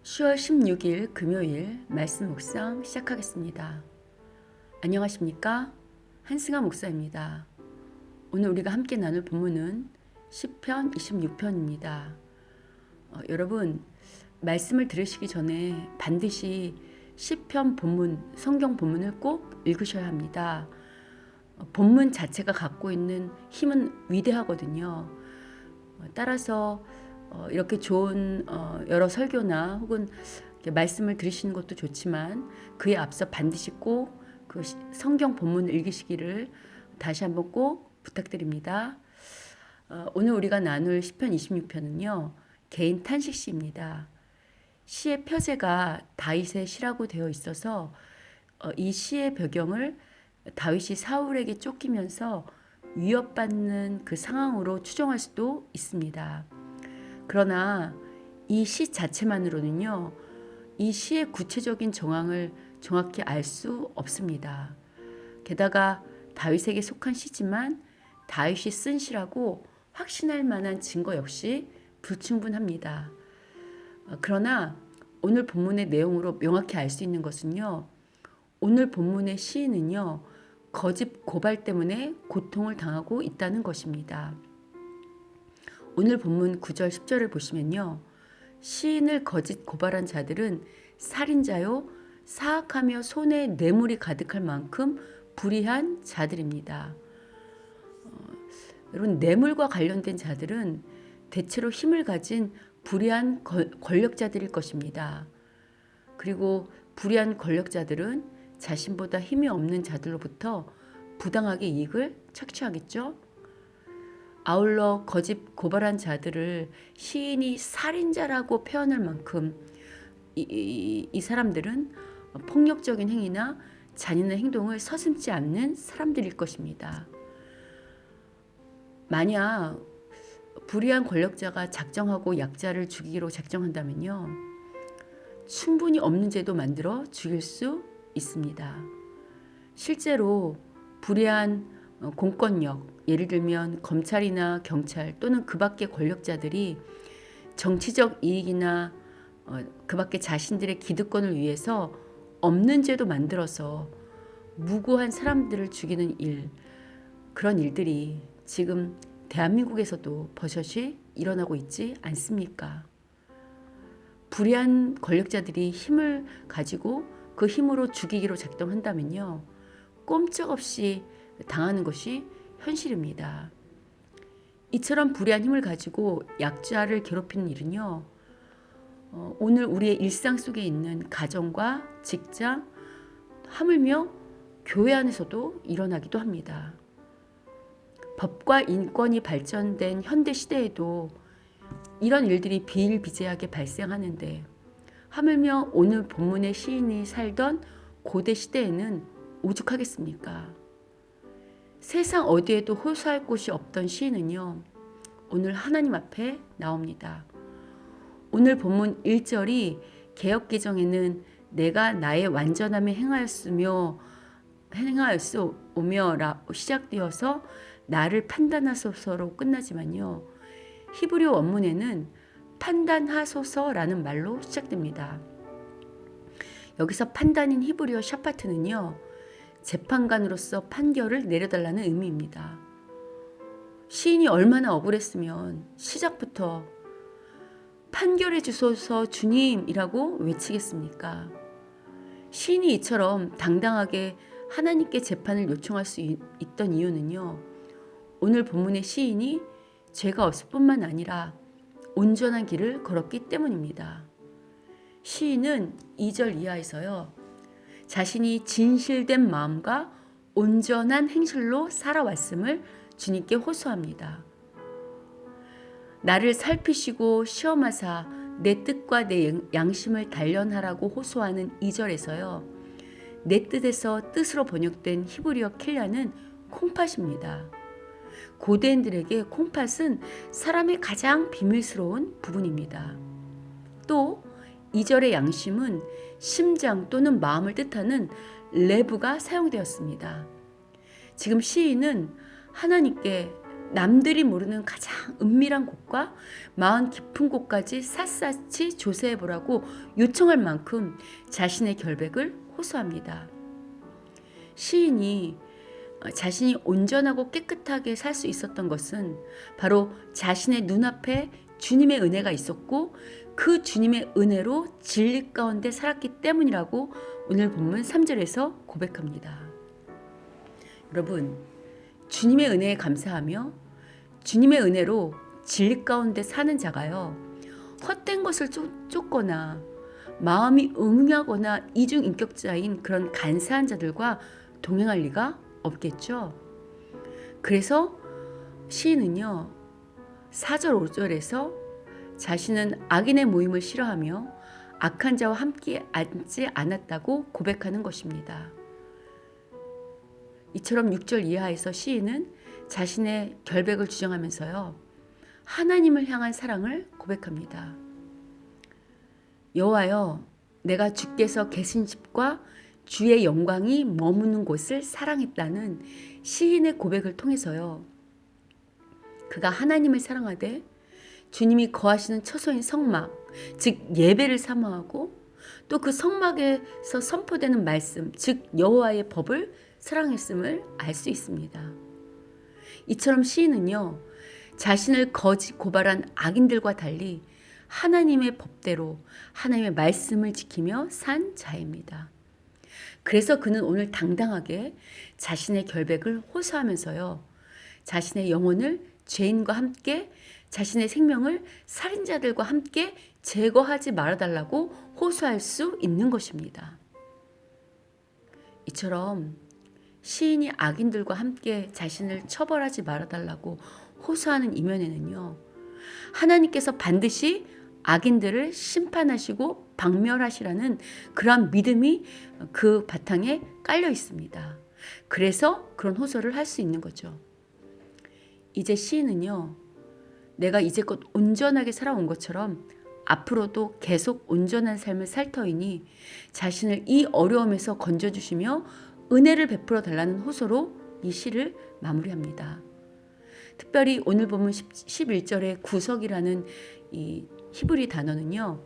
10월 16일 금요일 말씀 묵상 시작하겠습니다. 안녕하십니까? 한승아 목사입니다. 오늘 우리가 함께 나눌 본문은 시편 26편입니다. 여러분, 말씀을 들으시기 전에 반드시 시편 본문, 성경 본문을 꼭 읽으셔야 합니다. 본문 자체가 갖고 있는 힘은 위대하거든요. 따라서 이렇게 좋은 여러 설교나 혹은 말씀을 들으시는 것도 좋지만 그에 앞서 반드시 꼭 그 성경 본문을 읽으시기를 다시 한번 꼭 부탁드립니다. 오늘 우리가 나눌 시편 26편은요. 개인 탄식시입니다. 시의 표제가 다윗의 시라고 되어 있어서 이 시의 배경을 다윗이 사울에게 쫓기면서 위협받는 그 상황으로 추정할 수도 있습니다. 그러나 이 시 자체만으로는요, 이 시의 구체적인 정황을 정확히 알 수 없습니다. 게다가 다윗에게 속한 시지만 다윗이 쓴 시라고 확신할 만한 증거 역시 불충분합니다. 그러나 오늘 본문의 내용으로 명확히 알 수 있는 것은요, 오늘 본문의 시인은요, 거짓 고발 때문에 고통을 당하고 있다는 것입니다. 오늘 본문 9절 10절을 보시면요. 시인을 거짓 고발한 자들은 살인자요 사악하며 손에 뇌물이 가득할 만큼 불의한 자들입니다. 여러분, 뇌물과 관련된 자들은 대체로 힘을 가진 불의한 권력자들일 것입니다. 그리고 불의한 권력자들은 자신보다 힘이 없는 자들로부터 부당하게 이익을 착취하겠죠. 아울러 거짓 고발한 자들을 시인이 살인자라고 표현할 만큼 이 사람들은 폭력적인 행위나 잔인한 행동을 서슴지 않는 사람들일 것입니다. 만약 불의한 권력자가 작정하고 약자를 죽이기로 작정한다면요, 충분히 없는 죄도 만들어 죽일 수 있습니다. 실제로 불의한 공권력, 예를 들면 검찰이나 경찰 또는 그 밖의 권력자들이 정치적 이익이나 그 밖의 자신들의 기득권을 위해서 없는 죄도 만들어서 무고한 사람들을 죽이는 일, 그런 일들이 지금 대한민국에서도 버젓이 일어나고 있지 않습니까? 불의한 권력자들이 힘을 가지고 그 힘으로 죽이기로 작정한다면요, 꼼짝없이 당하는 것이 현실입니다. 이처럼 불의한 힘을 가지고 약자를 괴롭히는 일은요, 오늘 우리의 일상 속에 있는 가정과 직장, 하물며 교회 안에서도 일어나기도 합니다. 법과 인권이 발전된 현대 시대에도 이런 일들이 비일비재하게 발생하는데, 하물며 오늘 본문의 시인이 살던 고대 시대에는 오죽하겠습니까? 세상 어디에도 호소할 곳이 없던 시인은요, 오늘 하나님 앞에 나옵니다. 오늘 본문 1절이 개역개정에는 내가 나의 완전함에 행하였으며 시작되어서 나를 판단하소서로 끝나지만요, 히브리어 원문에는 판단하소서라는 말로 시작됩니다. 여기서 판단인 히브리어 샤파트는요, 재판관으로서 판결을 내려달라는 의미입니다. 시인이 얼마나 억울했으면 시작부터 판결해 주소서 주님이라고 외치겠습니까? 시인이 이처럼 당당하게 하나님께 재판을 요청할 수 있던 이유는요, 오늘 본문의 시인이 죄가 없을 뿐만 아니라 온전한 길을 걸었기 때문입니다. 시인은 2절 이하에서요, 자신이 진실된 마음과 온전한 행실로 살아왔음을 주님께 호소합니다. 나를 살피시고 시험하사 내 뜻과 내 양심을 단련하라고 호소하는 2절에서요, 내 뜻에서 뜻으로 번역된 히브리어 켈라는 콩팥입니다. 고대인들에게 콩팥은 사람의 가장 비밀스러운 부분입니다. 또 2절의 양심은 심장 또는 마음을 뜻하는 레브가 사용되었습니다. 지금 시인은 하나님께 남들이 모르는 가장 은밀한 곳과 마음 깊은 곳까지 샅샅이 조사해 보라고 요청할 만큼 자신의 결백을 호소합니다. 시인이 자신이 온전하고 깨끗하게 살 수 있었던 것은 바로 자신의 눈앞에 주님의 은혜가 있었고 그 주님의 은혜로 진리 가운데 살았기 때문이라고 오늘 본문 3절에서 고백합니다. 여러분, 주님의 은혜에 감사하며 주님의 은혜로 진리 가운데 사는 자가요, 헛된 것을 쫓거나 마음이 음흉하거나 이중인격자인 그런 간사한 자들과 동행할 리가 없겠죠. 그래서 시인은요 4절 5절에서 자신은 악인의 모임을 싫어하며 악한 자와 함께 앉지 않았다고 고백하는 것입니다. 이처럼 6절 이하에서 시인은 자신의 결백을 주장하면서요 하나님을 향한 사랑을 고백합니다. 여호와여, 내가 주께서 계신 집과 주의 영광이 머무는 곳을 사랑했다는 시인의 고백을 통해서요 그가 하나님을 사랑하되 주님이 거하시는 처소인 성막, 즉 예배를 사모하고 또 그 성막에서 선포되는 말씀, 즉 여호와의 법을 사랑했음을 알 수 있습니다. 이처럼 시인은요 자신을 거짓 고발한 악인들과 달리 하나님의 법대로 하나님의 말씀을 지키며 산 자입니다. 그래서 그는 오늘 당당하게 자신의 결백을 호소하면서요 자신의 영혼을 죄인과 함께 자신의 생명을 살인자들과 함께 제거하지 말아달라고 호소할 수 있는 것입니다. 이처럼 시인이 악인들과 함께 자신을 처벌하지 말아달라고 호소하는 이면에는요 하나님께서 반드시 악인들을 심판하시고 박멸하시라는 그러한 믿음이 그 바탕에 깔려 있습니다. 그래서 그런 호소를 할 수 있는 거죠. 이제 시인은요 내가 이제껏 온전하게 살아온 것처럼 앞으로도 계속 온전한 삶을 살 터이니 자신을 이 어려움에서 건져주시며 은혜를 베풀어 달라는 호소로 이 시를 마무리합니다. 특별히 오늘 본문 11절의 구석이라는 이 히브리 단어는요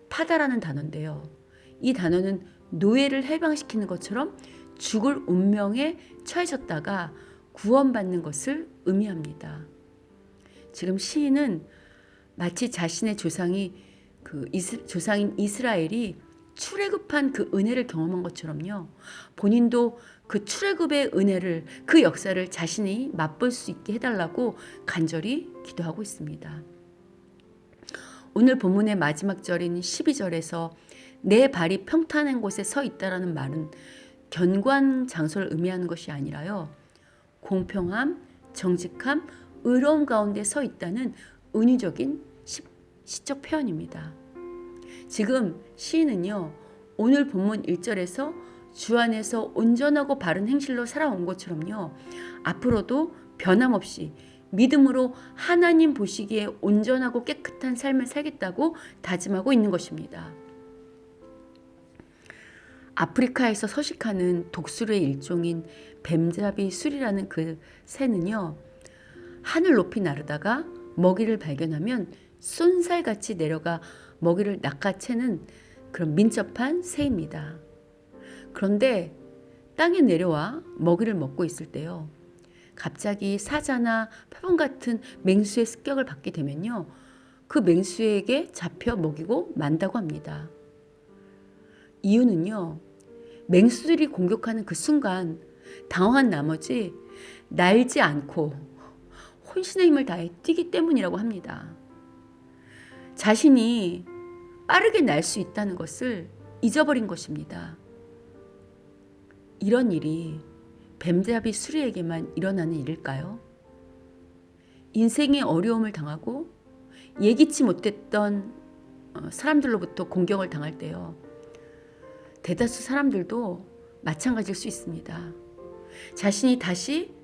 파다라는 단어인데요 이 단어는 노예를 해방시키는 것처럼 죽을 운명에 처해졌다가 구원받는 것을 의미합니다. 지금 시인은 마치 자신의 조상인 이스라엘이 출애굽한 그 은혜를 경험한 것처럼요 본인도 그 출애굽의 은혜를 그 역사를 자신이 맛볼 수 있게 해달라고 간절히 기도하고 있습니다. 오늘 본문의 마지막 절인 12절에서 내 발이 평탄한 곳에 서 있다라는 말은 견고한 장소를 의미하는 것이 아니라요 공평함, 정직함, 의로움 가운데 서 있다는 은유적인 시적 표현입니다. 지금 시인은요 오늘 본문 1절에서 주 안에서 온전하고 바른 행실로 살아온 것처럼요 앞으로도 변함없이 믿음으로 하나님 보시기에 온전하고 깨끗한 삶을 살겠다고 다짐하고 있는 것입니다. 아프리카에서 서식하는 독수리의 일종인 뱀잡이 수리라는 그 새는요 하늘 높이 나르다가 먹이를 발견하면 쏜살같이 내려가 먹이를 낚아채는 그런 민첩한 새입니다. 그런데 땅에 내려와 먹이를 먹고 있을 때요 갑자기 사자나 표범 같은 맹수의 습격을 받게 되면요 그 맹수에게 잡혀 먹이고 만다고 합니다. 이유는요 맹수들이 공격하는 그 순간 당황한 나머지 날지 않고 혼신의 힘을 다해 뛰기 때문이라고 합니다. 자신이 빠르게 날 수 있다는 것을 잊어버린 것입니다. 이런 일이 뱀잡이 수리에게만 일어나는 일일까요? 인생의 어려움을 당하고 예기치 못했던 사람들로부터 공격을 당할 때요 대다수 사람들도 마찬가지일 수 있습니다. 자신이 다시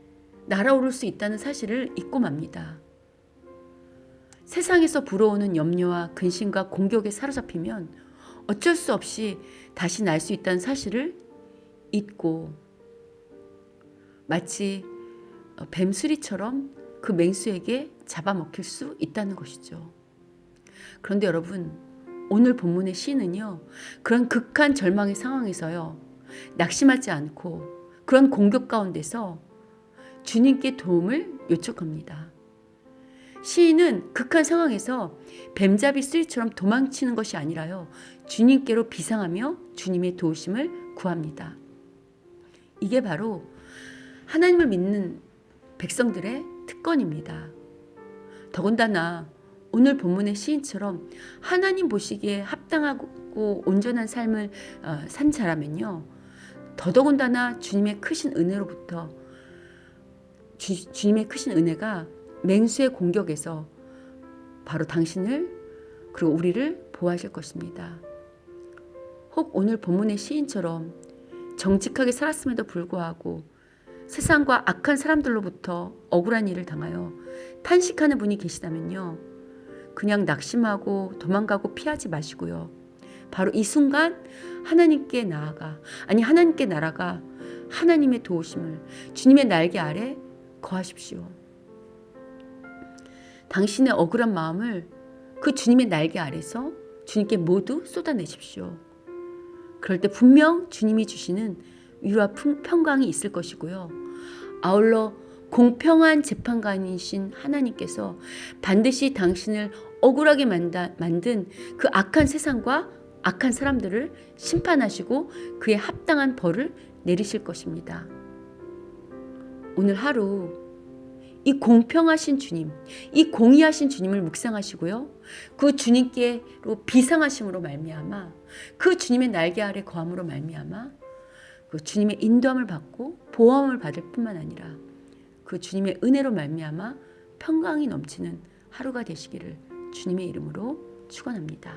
날아오를 수 있다는 사실을 잊고 맙니다. 세상에서 불어오는 염려와 근심과 공격에 사로잡히면 어쩔 수 없이 다시 날 수 있다는 사실을 잊고 마치 뱀수리처럼 그 맹수에게 잡아먹힐 수 있다는 것이죠. 그런데 여러분, 오늘 본문의 시인은요, 그런 극한 절망의 상황에서요, 낙심하지 않고 그런 공격 가운데서 주님께 도움을 요청합니다. 시인은 극한 상황에서 뱀잡이 쓰리처럼 도망치는 것이 아니라요, 주님께로 비상하며 주님의 도우심을 구합니다. 이게 바로 하나님을 믿는 백성들의 특권입니다. 더군다나 오늘 본문의 시인처럼 하나님 보시기에 합당하고 온전한 삶을 산 자라면요, 더더군다나 주님의 크신 은혜로부터 주님의 크신 은혜가 맹수의 공격에서 바로 당신을 그리고 우리를 보호하실 것입니다. 혹 오늘 본문의 시인처럼 정직하게 살았음에도 불구하고 세상과 악한 사람들로부터 억울한 일을 당하여 탄식하는 분이 계시다면요, 그냥 낙심하고 도망가고 피하지 마시고요, 바로 이 순간 하나님께 나아가, 하나님께 날아가 하나님의 도우심을 주님의 날개 아래 거하십시오. 당신의 억울한 마음을 그 주님의 날개 아래서 주님께 모두 쏟아내십시오. 그럴 때 분명 주님이 주시는 위로와 평강이 있을 것이고요, 아울러 공평한 재판관이신 하나님께서 반드시 당신을 억울하게 만든 그 악한 세상과 악한 사람들을 심판하시고 그에 합당한 벌을 내리실 것입니다. 오늘 하루 이 공평하신 주님, 이 공의하신 주님을 묵상하시고요, 그 주님께로 비상하심으로 말미암아, 그 주님의 날개 아래 거함으로 말미암아 그 주님의 인도함을 받고 보호함을 받을 뿐만 아니라 그 주님의 은혜로 말미암아 평강이 넘치는 하루가 되시기를 주님의 이름으로 축원합니다.